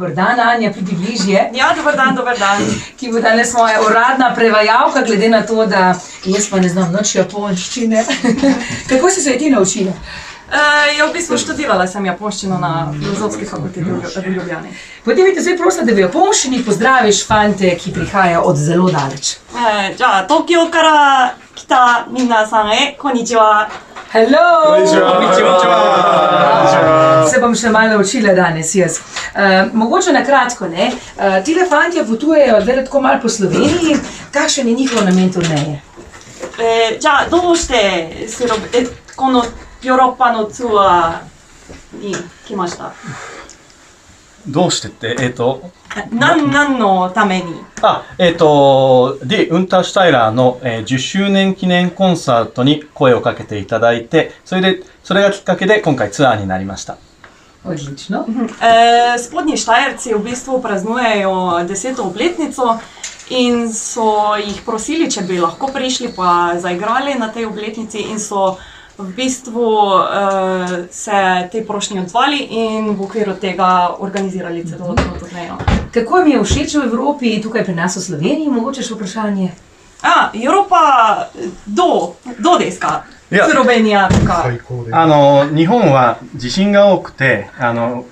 Dober dan, Anja, pridi bližje. Ja, dober dan. Ki bo danes moja uradna prevajalka, glede na to, da jaz pa ne znam nič japonščine. Kako si se ti naučila? Ja, v bistvu študirala sem japonščino na Filozofski fakulteti v Ljubljani. Potem bi te zdaj prosila, da v japonščini pozdraviš fante, ki prihajajo od zelo daleč. じゃあ、東京から来た皆さんへ、こんにちは。Hello! Konnichiwa! Se bom še malo naučila danes jaz. Mogoče na kratko, ne? Tile fantje potujejo zdaj tako malo po Sloveniji. Kakšen je njihov namen turneje? じゃあ、どうしてこのヨーロッパのツアーに来ました？どうしてって何のために？で、ウンターシュタイラーの、10周年記念コンサートに声をかけていただいて、それがきっかけで今回ツアーになりました。Odlično. Spodnji Štajerci v bistvu praznujejo 10. obletnico in so jih prosili, če bi lahko prišli pa zaigrali na tej obletnici in so v bistvu se tej prošnji odzvali in v okviru tega organizirali celotno turnejo. Kako mi je všeč v Evropi, tukaj pri nas v Sloveniji, mogoče še vprašanje? Europa, どうですか？スロベニアとか。日本は地震が多くて、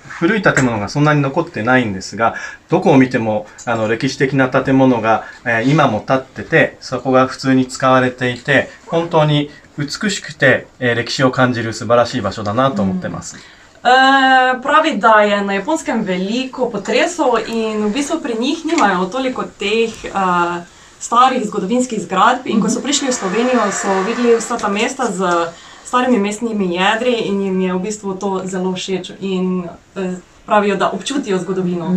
古い建物がそんなに残ってないんですが、どこを見ても歴史的な建物が、今も建ってて、そこが普通に使われていて、本当に美しくて、歴史を感じる素晴らしい場所だなと思ってます。Pravi, da je na Japonskem veliko potresov in v bistvu pri njih nimajo toliko teh starih zgodovinskih zgradb in ko so prišli v Slovenijo, so videli vsa ta mesta z starimi mestnimi jedri in jim je v bistvu to zelo všeč in pravijo, da občutijo zgodovino.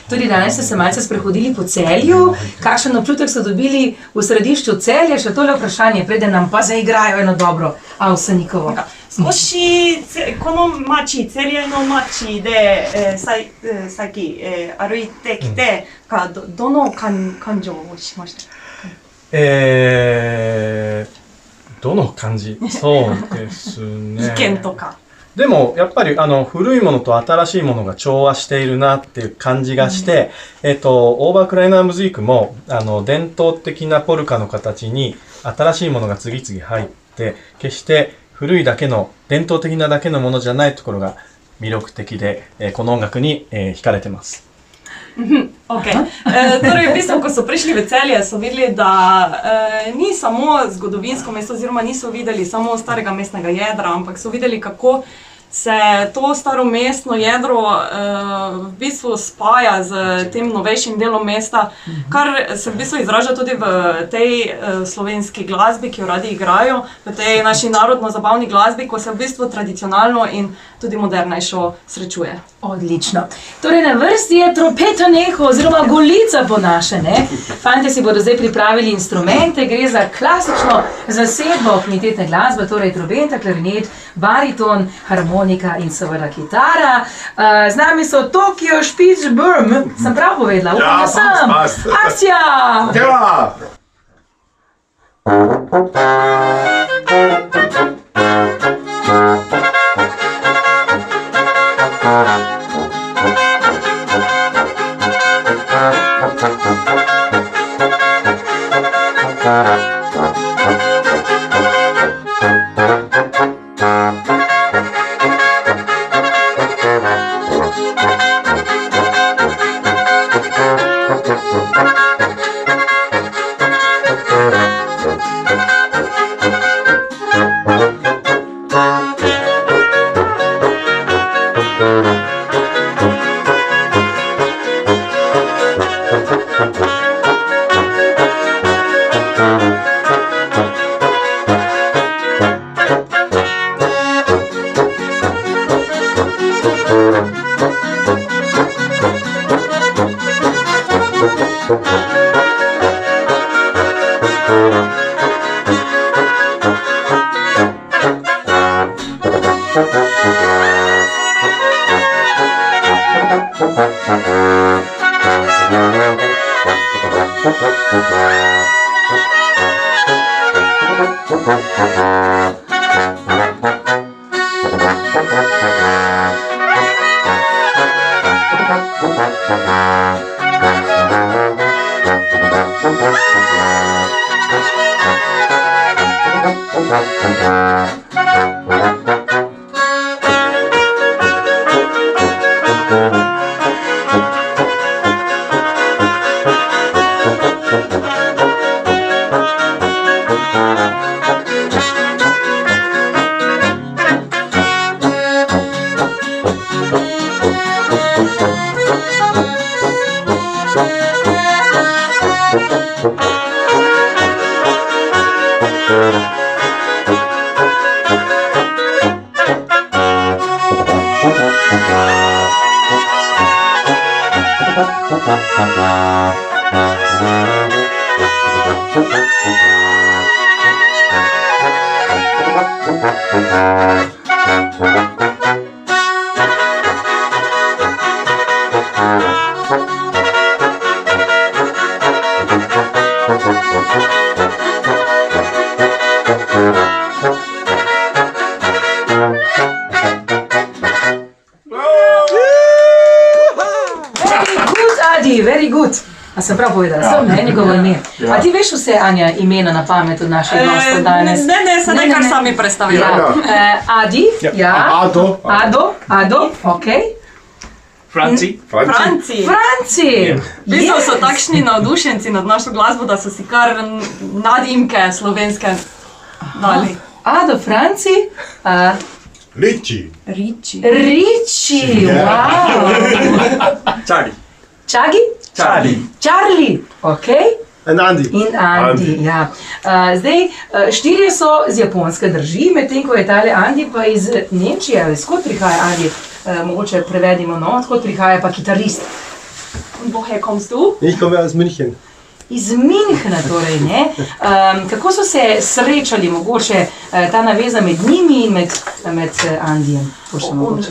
Tudi danes ste se malce sprehodili po Celju. Kakšen občutek so dobili v središču Celja? Še tole vprašanje, preden nam pa zaigrajo eno dobro Avsenikovo. 少しこの町、セリアの町で最近歩いてきて、どの感情をしました？どの感じ？そうですね。意見とか。でもやっぱり古いものと新しいものが調和しているなっていう感じがして、オーバークライナームズイークも伝統的なポルカの形に新しいものが次々入って、決して古いだけの伝統的なだけのものじゃないところが魅力的で、この音楽に惹かれてます。Okay. Torej, v bistvu, ko so prišli v Celje, so videli, da ni samo zgodovinsko mesto, oziroma niso videli samo starega mestnega jedra, ampak so videli, kako se to staro mestno jedro v bistvu spaja z tem novejšim delom mesta, kar se v bistvu izraža tudi v tej slovenski glasbi, ki jo radi igrajo, v tej naši narodno-zabavni glasbi, ko se v bistvu tradicionalno in tudi modernejšo srečuje. Odlično. Torej, na vrsti je trompetoneho oziroma golica po naše, ne? Fantje si bodo zdaj pripravili instrumente, gre za klasično zasedbo kvintetne glasbe, torej trompeta, klarinet, bariton, harmonika in seveda kitara. Z nami so Tokyo Spitz Burm, sem prav povedala? Ja, sem. Asja! Deva! Adi, very good. A sem prav povedala, sem ne njegovo ime. A ti veš vse, Anja, imena na pamet od naših gostov danes? Ne, se nekaj sami predstavljajo. Ja. Adi, ja. Ado, ok. Franci. Franci! Bistvo so takšni navdušenci nad našo glasbo, da so si kar nadimke slovenske dali. Ado, Franci. Ricci. Riči. Riči, wow. Charlie. Čagi? Charlie, ok. In Andi. In Andi, ja. Zdaj, štirje so z Japonske, drži, medtem ko je tale Andi pa iz Nemčije. Skod prihaja Andi? Mogoče prevedimo, no, odkot prihaja pa kitarist. Und woher kommst du? Ich komme aus München. Iz Münchna torej, ne? Kako so se srečali, mogoče ta naveza med njimi in med Andijem?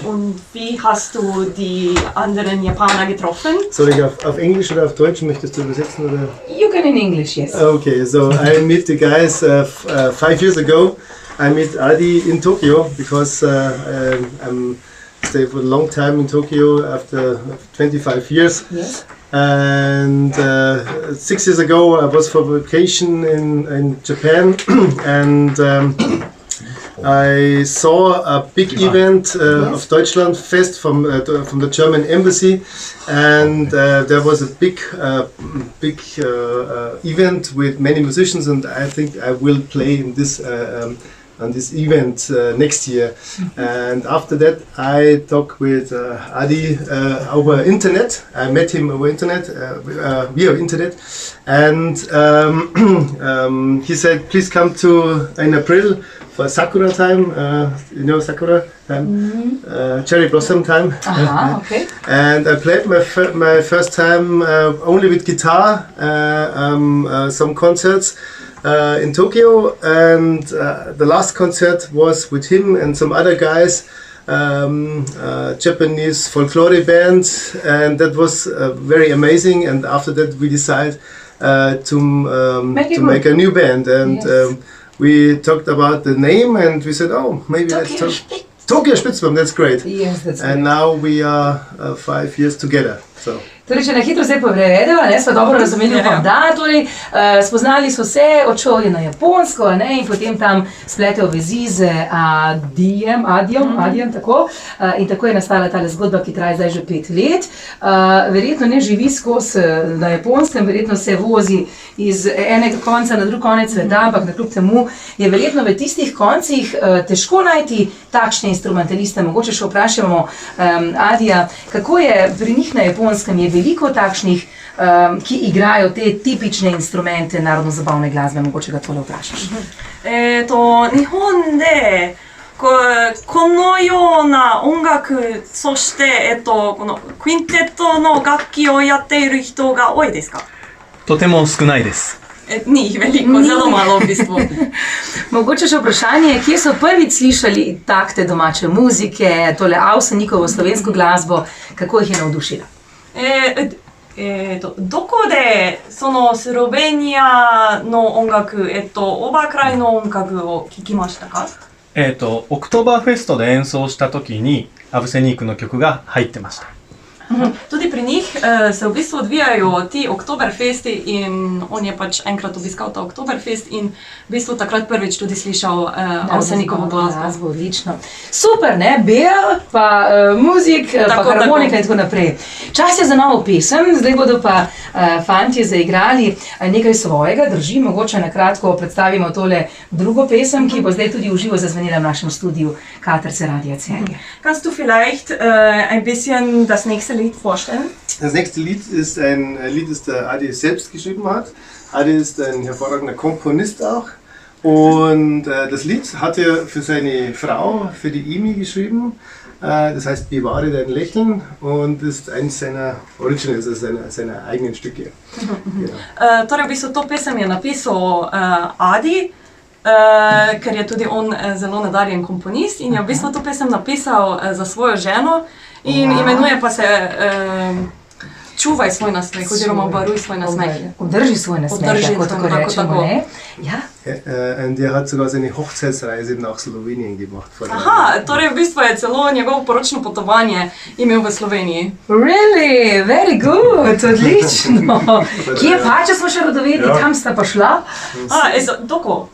Und wie hast du die anderen Japaner getroffen? Soll ich auf Englisch oder auf Deutsch? Möchtest du übersetzen? Oder? You can in English, yes. Okay, so I met the guys 5 years ago. I met Adi in Tokyo because I'm stayed for a long time in Tokyo after 25 years. Yes. And 6 years ago I was for vacation in Japan and I saw a big event of Deutschlandfest from the German embassy, and there was a big event with many musicians, and I think I will play in this on this event next year. And after that I talked with Adi over internet. I met him over internet, via internet, and he said, please come to in April for Sakura time, you know Sakura time, cherry blossom time. Aha, okay. And I played my first time only with guitar, some concerts in Tokyo, and the last concert was with him and some other guys, Japanese folklore band, and that was very amazing. And after that we decided to make a new band, and yes. We talked about the name, and we said, oh, maybe let's talk Tokyo Spitzbom, that's great. Yes, that's And now we are 5 years together. So. Torej, če na hitro zdaj povedava, smo dobro razumeli, da torej, spoznali so se, odšel je na Japonsko, ne, in potem tam spletel vezi z Adijem, tako. In tako je nastala ta zgodba, ki traja zdaj že 5 let. Verjetno ne živi skozi na Japonskem, verjetno se vozi iz enega konca na drug konec sveta, ampak nakljub temu je verjetno v tistih koncih težko najti takšne instrumentaliste. Mogoče še vprašamo Adija, kako je pri njih na Japonskem, je veliko takšnih, ki igrajo te tipične instrumente narodno-zabavne glasbe, mogoče ga tole vprašaš. 日本でこのような音楽、そして、このクインテットの楽器をやっている人が多いですか？とても少ないです。Ni veliko, zelo malo v bistvu. Mogoče še vprašanje, kje so prvič slišali takte domače muzike, tole Avsenikovo slovensko glasbo, kako jih je navdušila? どこでそのスロベニアの音楽、オーバークライの音楽を聴きましたか？オクトーバーフェストで演奏した時にアブセニークの曲が入ってました。Tudi pri njih se v bistvu odvijajo ti Oktoberfesti in on je pač enkrat obiskal ta Oktoberfest in v bistvu takrat prvič tudi slišal Avsenikovo glasbo. Odlično. Super, ne? Bel, pa muzik, pa harmonika in tako naprej. Čas je za novo pesem, zdaj bodo pa fantje zaigrali nekaj svojega, drži, mogoče na kratko predstavimo tole drugo pesem, ki bo zdaj tudi v živo zazvenela v našem studiu Katrce Radia Celje. Kannst du vielleicht ein bisschen das nächste Lied vorstellen? Das nächste Lied ist ein Lied, das der Adi selbst geschrieben hat. Adi ist ein hervorragender Komponist auch. Und das Lied hat er für seine Frau, für die Emi geschrieben. Das heißt Bewahre dein Lächeln und ist eines seiner Originals, also seiner eigenen Stücke. Genau. Torej, v bistvu to pesem je napisal Adi, ker je tudi on zelo nadarjen komponist in je v bistvu to pesem napisal za svojo ženo in imenuje pa se Čuvaj svoj nasmeh oziroma Varuj svoj nasmeh. Obdrži svoj nasmeh, tako rečemo, ne? Ja. Und er hat sogar seine Hochzeitsreise nach Slowenien gemacht. Aha, torej v bistvu je celo njegovo poročno potovanje imel v Sloveniji. Really? Very good, odlično. Kje pa, če smo še radovedni, kam sta pa šla? Doko?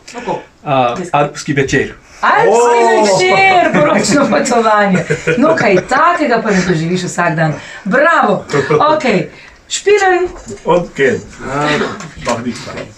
Alpski večer. Alpski večer, poročno potovanje. No, kaj takega pa ne doživiš vsak dan. Bravo. Ok, špilen. Okay. Mach nichts mehr.